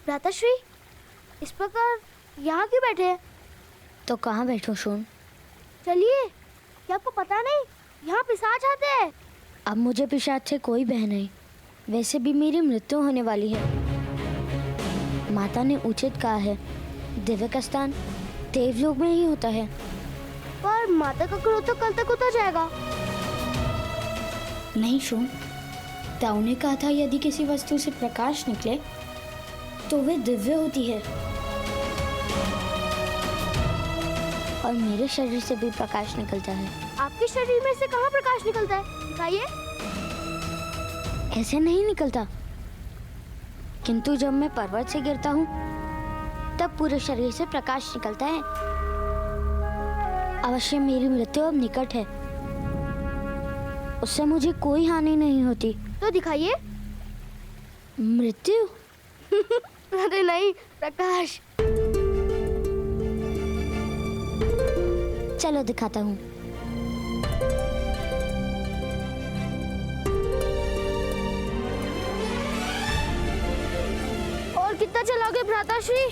भ्राताश्री, इस प्रकार यहाँ क्यों बैठे हैं? तो कहाँ बैठूं शून? चलिए, क्या आपको पता नहीं यहाँ पिशाच आते हैं? अब मुझे पिशाच से कोई भय नहीं। वैसे भी मेरी मृत्यु होने वाली है। माता ने उचित कहा है, दिव्य का स्थान देवलोक में ही होता है। पर माता का क्रोध तो कल तक उतर जाएगा। नहीं शून, ताऊ ने कहा था यदि किसी वस्तु से प्रकाश निकले तो वे दिव्य होती है। और मेरे शरीर से भी प्रकाश निकलता है। आपके शरीर में से कहाँ प्रकाश निकलता है? दिखाइए। ऐसे नहीं निकलता, किंतु जब मैं पर्वत से गिरता हूँ तब पूरे शरीर से प्रकाश निकलता है। अवश्य मेरी मृत्यु अब निकट है, उससे मुझे कोई हानि नहीं होती। तो दिखाइए। मृत्यु? अरे नहीं, प्रकाश। चलो दिखाता हूँ। और कितना चलाओगे भ्राताश्री?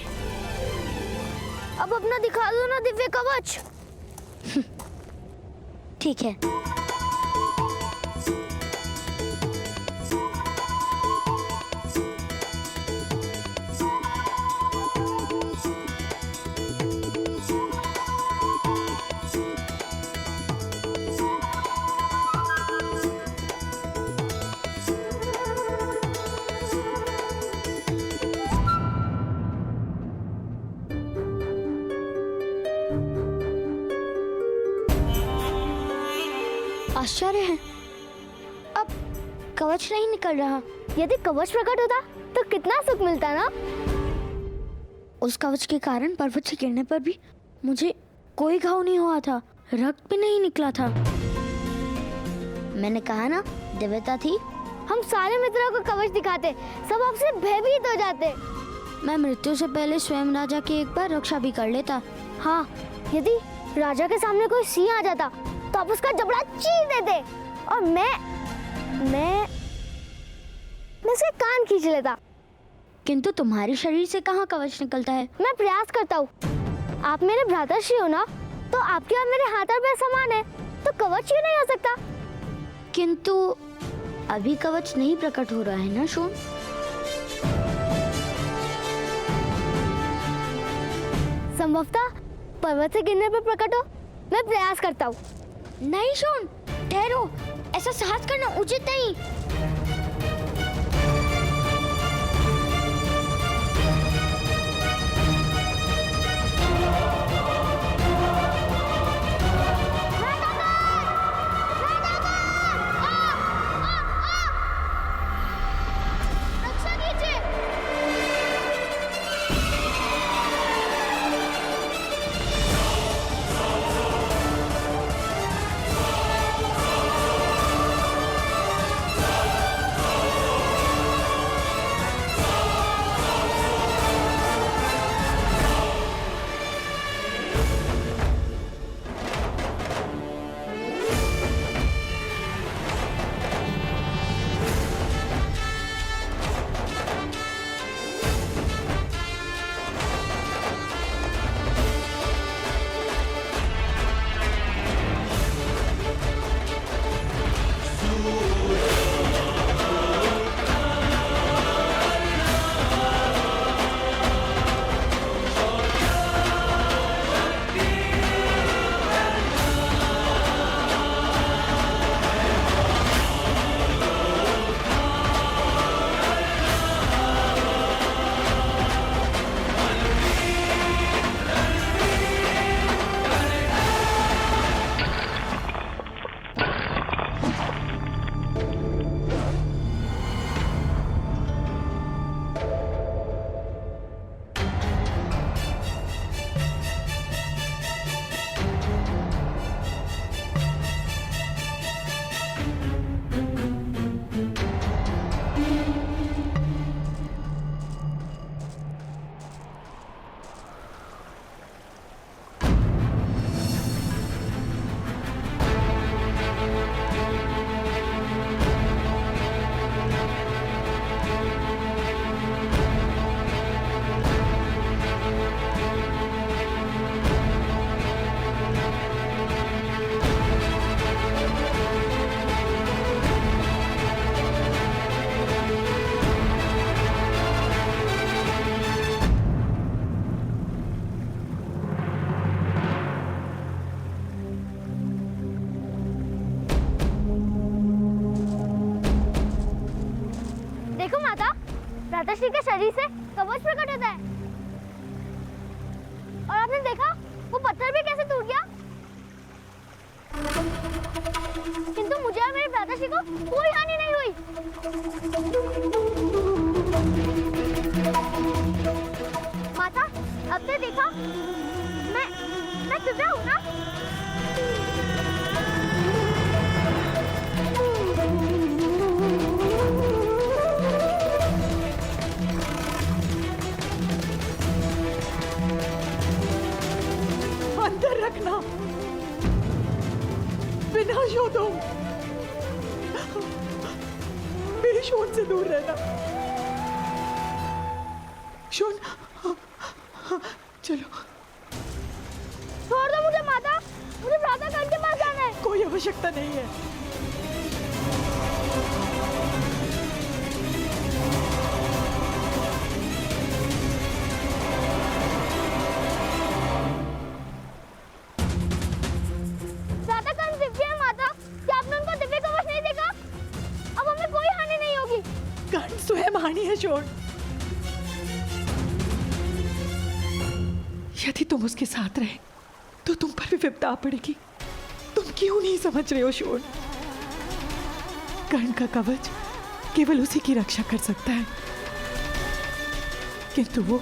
अब अपना दिखा दो ना दिव्य कवच। ठीक है। आश्चर्य है, अब कवच नहीं निकल रहा। यदि कवच प्रकट होता तो कितना सुख मिलता ना। उस कवच के कारण पर्वत से गिरने पर भी मुझे कोई घाव नहीं हुआ था, रक्त भी नहीं निकला था। मैंने कहा ना, दिव्यता थी। हम सारे मित्रों को कवच दिखाते, सब आपसे भयभीत हो जाते। मैं मृत्यु से पहले स्वयं राजा की एक बार रक्षा भी कर लेता। हाँ, यदि राजा के सामने कोई सिंह आ जाता तो आप उसका जबड़ा चीर देते और मैं उसके कान खींच लेता। किंतु तुम्हारे शरीर से कहाँ कवच निकलता है? मैं प्रयास करता हूँ। आप मेरे भ्राताश्री हो ना, तो आपके और मेरे हाथ और पैर समान है, तो कवच क्यों नहीं हो सकता? किंतु अभी कवच नहीं प्रकट हो रहा है ना शून? संभवतः पर्वत से गिरने पर प्रकट हो। मैं प्रयास करता हूँ। नहीं शून, ठहरो, ऐसा साहस करना उचित नहीं। देखो माता, भ्राताश्री के शरीर से कवच प्रकट होता है। और आपने देखा वो पत्थर भी कैसे टूट गया। किंतु मुझे और मेरे भ्राताश्री को कोई हानि नहीं हुई। माता, अब ने देखा मैं दिव्या हूँ ना। अंदर रखना, बिना शोधो, मेरे शोन से दूर रहना। शोन, चलो। छोड़ दो मुझे माता, मुझे भ्राता गण के पास जाना है। कोई आवश्यकता नहीं है। भ्राता गण दिव्य है माता, क्या आपने उनको दिव्य कवच नहीं देखा? अब हमें कोई हानि नहीं होगी। गण स्वयं हानि है शोन। यदि तुम उसके साथ रहे तो तुम पर भी विपदा पड़ेगी। तुम क्यों नहीं समझ रहे हो शोन? कर्ण का कवच केवल उसी की रक्षा कर सकता है, किंतु वो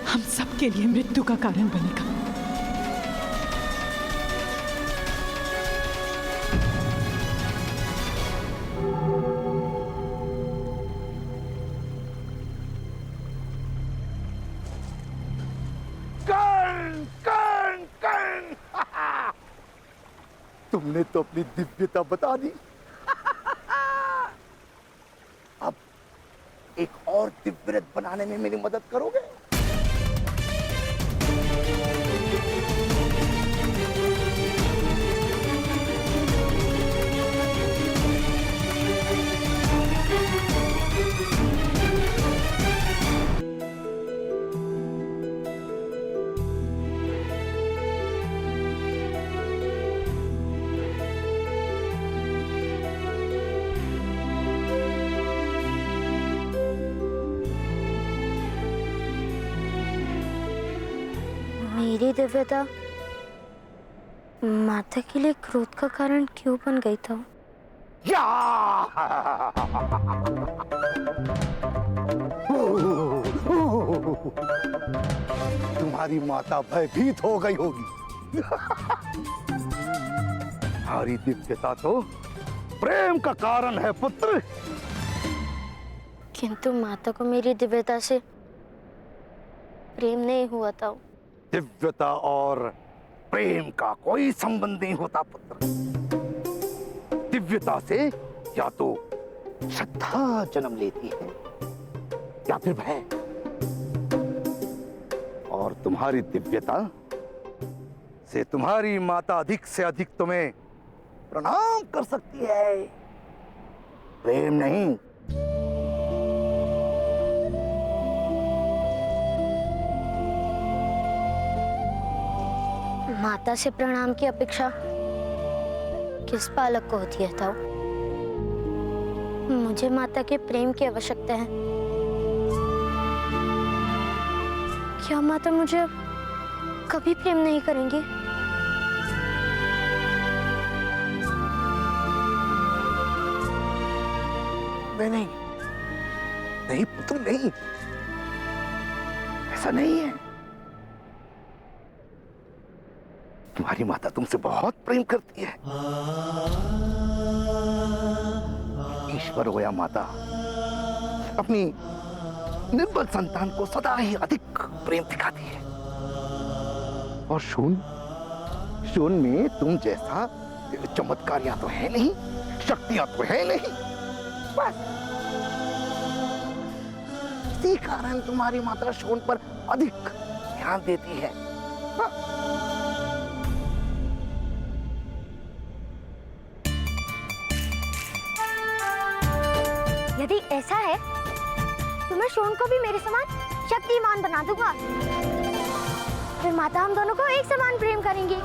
हम सबके लिए मृत्यु का कारण बनेगा। तुमने तो अपनी दिव्यता बता दी। अब एक और दिव्य रथ बनाने में मेरी मदद करोगे? मेरी दिव्यता माता के लिए क्रोध का कारण क्यों बन गई था? या! तुम्हारी माता भयभीत हो गई होगी। तुम्हारी दिव्यता तो प्रेम का कारण है पुत्र। किंतु माता को मेरी दिव्यता से प्रेम नहीं हुआ था। दिव्यता और प्रेम का कोई संबंध नहीं होता पुत्र। दिव्यता से या तो श्रद्धा जन्म लेती है या फिर भय। और तुम्हारी दिव्यता से तुम्हारी माता अधिक से अधिक तुम्हें प्रणाम कर सकती है, प्रेम नहीं। माता से प्रणाम की अपेक्षा किस बालक को होती है ताऊ? मुझे माता के प्रेम की आवश्यकता है। क्या माता मुझे कभी प्रेम नहीं करेंगी? नहीं नहीं पुत्र, नहीं, ऐसा नहीं है। तुम्हारी माता तुमसे बहुत प्रेम करती है। ईश्वर हो या माता, अपनी निर्बल संतान को सदा ही अधिक प्रेम दिखाती है। और शून में तुम जैसा चमत्कारियां तो है नहीं, शक्तियां तो है नहीं। बस इसी कारण तुम्हारी माता शून पर अधिक ध्यान देती है। यदि ऐसा है तो मैं शोन को भी मेरे समान शक्तिमान बना दूंगा। फिर माता हम दोनों को एक समान प्रेम करेंगी।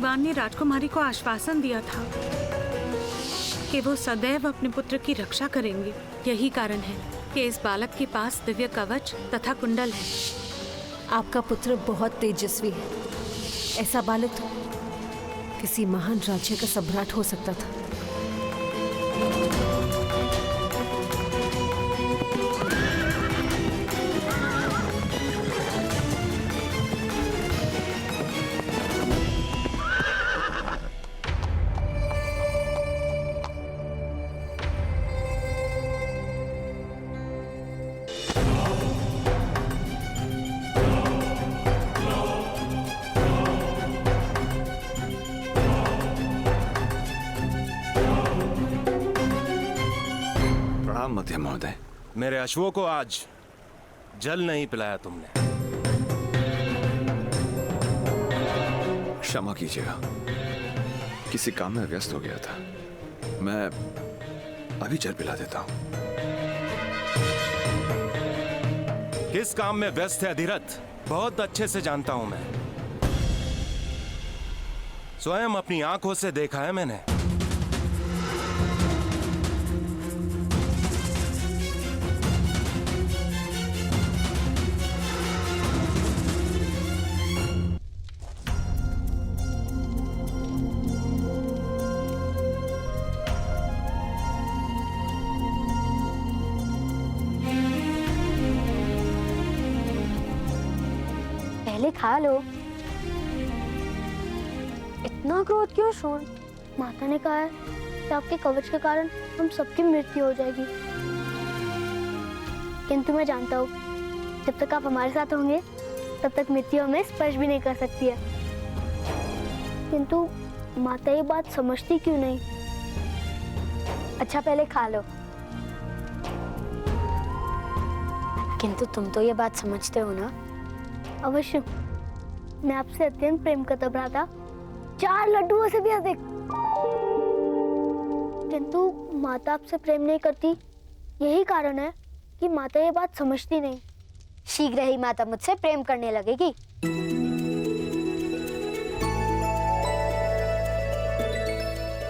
भगवान ने राजकुमारी को आश्वासन दिया था कि वो सदैव अपने पुत्र की रक्षा करेंगे। यही कारण है कि इस बालक के पास दिव्य कवच तथा कुंडल है। आपका पुत्र बहुत तेजस्वी है। ऐसा बालक तो किसी महान राज्य का सम्राट हो सकता था। मध्य महोदय, मेरे अश्वों को आज जल नहीं पिलाया तुमने। क्षमा कीजिएगा, किसी काम में व्यस्त हो गया था। मैं अभी जल पिला देता हूं। किस काम में व्यस्त है अधिरथ, बहुत अच्छे से जानता हूं मैं। स्वयं अपनी आंखों से देखा है मैंने। पहले खा लो। इतना क्रोध क्यों शोन? माता ने कहा है कि आपके कवच के कारण हम सबकी मृत्यु हो जाएगी। किंतु मैं जानता हूँ जब तक आप हमारे साथ होंगे तब तक मृत्यु हमें स्पर्श भी नहीं कर सकती है। किंतु माता ये बात समझती क्यों नहीं? अच्छा पहले खा लो। किंतु तुम तो ये बात समझते हो ना? अवश्य, मैं आपसे अत्यंत प्रेम करता भ्राता, 4 लड्डुओं से भी अधिक। किंतु माता आपसे प्रेम नहीं करती, यही कारण है कि माता ये बात समझती नहीं। शीघ्र ही माता मुझसे प्रेम करने लगेगी।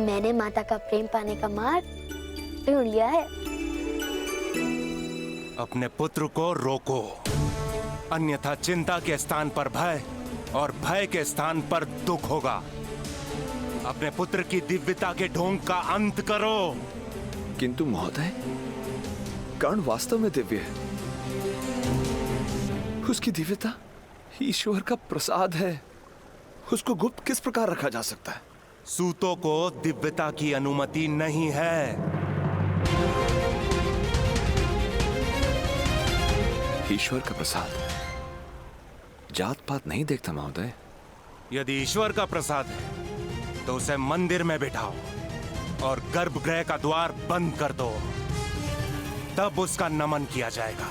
मैंने माता का प्रेम पाने का मार्ग ढूंढ लिया है। अपने पुत्र को रोको, अन्यथा चिंता के स्थान पर भय और भय के स्थान पर दुख होगा। अपने पुत्र की दिव्यता के ढोंग का अंत करो। किंतु महोदय, कर्ण वास्तव में दिव्य है। उसकी दिव्यता ईश्वर का प्रसाद है। उसको गुप्त किस प्रकार रखा जा सकता है? सूतों को दिव्यता की अनुमति नहीं है। ईश्वर का प्रसाद जात पात नहीं देखता महोदय। यदि ईश्वर का प्रसाद है तो उसे मंदिर में बिठाओ और गर्भगृह का द्वार बंद कर दो, तब उसका नमन किया जाएगा।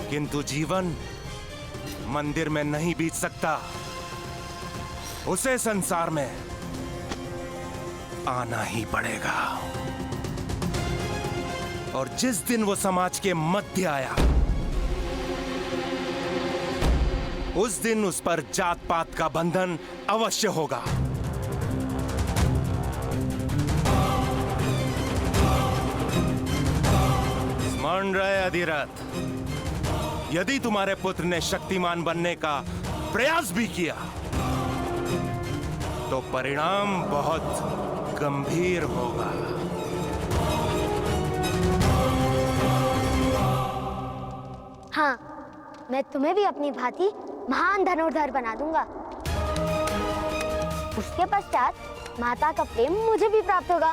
किंतु जीवन मंदिर में नहीं बीत सकता, उसे संसार में आना ही पड़ेगा। और जिस दिन वो समाज के मध्य आया, उस दिन उस पर जात पात का बंधन अवश्य होगा। स्मरण रहे अधिरथ, यदि तुम्हारे पुत्र ने शक्तिमान बनने का प्रयास भी किया तो परिणाम बहुत गंभीर होगा। हाँ, मैं तुम्हें भी अपनी भांति महान धनुर्धर बना दूंगा। उसके पश्चात माता का प्रेम मुझे भी प्राप्त होगा।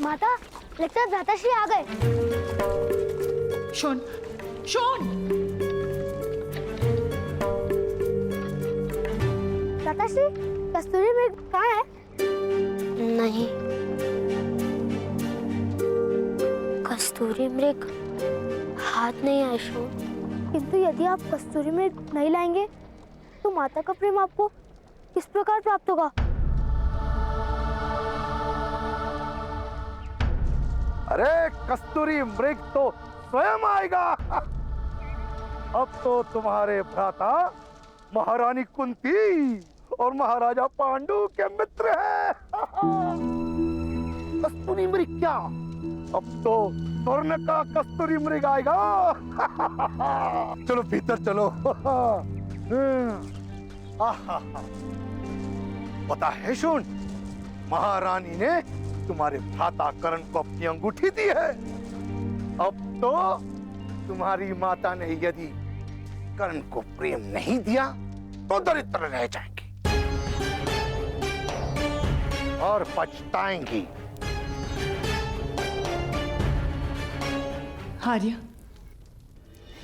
माता, लगता है भ्राताश्री आ गए। Shown, shown! भ्राताश्री, कस्तूरी मृग कहाँ है? नहीं, कस्तूरी मृग हाथ नहीं आया शोन। किंतु यदि आप कस्तूरी मृग नहीं लाएंगे तो माता का प्रेम आपको किस प्रकार प्राप्त होगा? अरे कस्तूरी मृग तो स्वयं आएगा। अब तो तुम्हारे भ्राता महारानी कुंती और महाराजा पांडु के मित्र हैं। कस्तूरी मृग क्या, अब तो स्वर्ण का कस्तूरी मृग आएगा। चलो भीतर चलो। पता है सुन, महारानी ने तुम्हारे भ्राता कर्ण को अपनी अंगूठी दी है। अब तो तुम्हारी माता ने यदि कर्ण को प्रेम नहीं दिया तो दरिद्र रह जाएंगी और पछताएंगी। आर्या,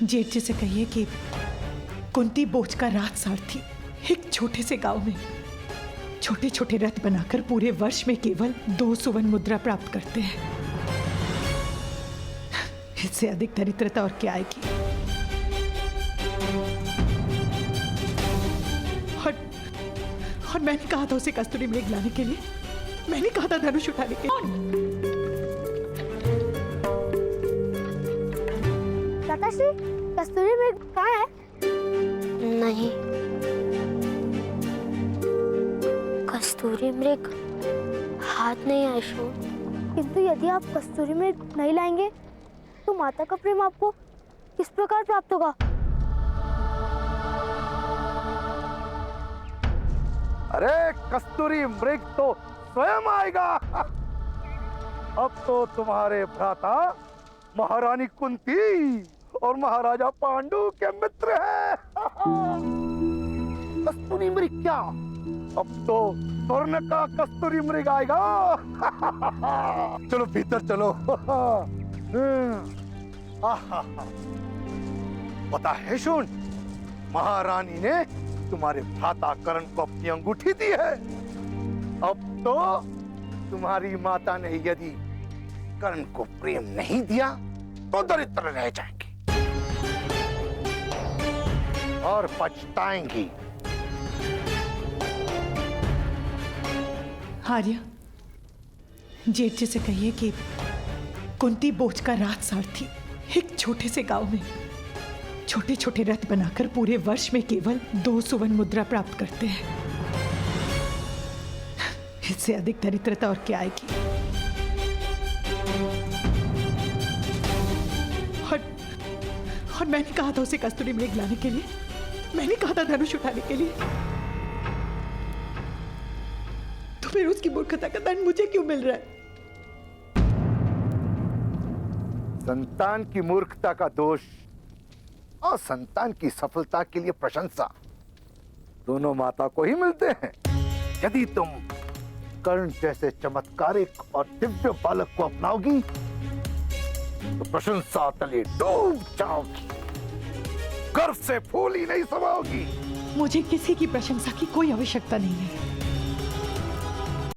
जेठ जी से कहिए कि कुंती बोझ का राजसारथी एक छोटे से गांव में छोटे छोटे रथ बनाकर पूरे वर्ष में केवल 2 सुवर्ण मुद्रा प्राप्त करते हैं। इससे अधिक दरिद्रता और क्या आएगी। और मैंने कहा था उसे कस्तूरी मृग लाने के लिए, मैंने कहा था धनुष उठाने के लिए। दादाश्री, कस्तूरी मृग कहाँ है? नहीं, कस्तूरी मृग हाथ नहीं आए शो। किंतु यदि आप कस्तूरी मृग नहीं लाएंगे तो माता का प्रेम आपको किस प्रकार प्राप्त होगा? अरे कस्तूरी मृग तो स्वयं आएगा। अब तो तुम्हारे भ्राता महारानी कुंती और महाराजा पांडु के मित्र हैं। कस्तूरी मृग क्या, अब तो स्वर्ण का कस्तूरी मृग आएगा। चलो भीतर चलो। पता है सुन, महारानी ने तुम्हारे भ्राता कर्ण को अपनी अंगूठी दी है। अब तो तुम्हारी माता ने यदि कर्ण को प्रेम नहीं दिया तो दरिद्र रह जाएंगी और पछताएंगी। आर्या, जेठ जी से कहिए कि कुंती बोझ का राजसारथी एक छोटे से गांव में छोटे छोटे रथ बनाकर पूरे वर्ष में केवल 2 सुवर्ण मुद्रा प्राप्त करते हैं। इससे अधिक दरिद्रता और क्या आएगी। और मैंने कहा था उसे कस्तूरी मृग लाने के लिए, मैंने कहा था धनुष उठाने के लिए। तो फिर उसकी मूर्खता का दंड मुझे क्यों मिल रहा है? संतान की मूर्खता का दोष और संतान की सफलता के लिए प्रशंसा दोनों माता को ही मिलते हैं। यदि तुम कर्ण जैसे चमत्कारिक और दिव्य बालक को अपनाओगी तो प्रशंसा तले डूब जाओगी, गर्व से फूल ही नहीं समाओगी। मुझे किसी की प्रशंसा की कोई आवश्यकता नहीं है।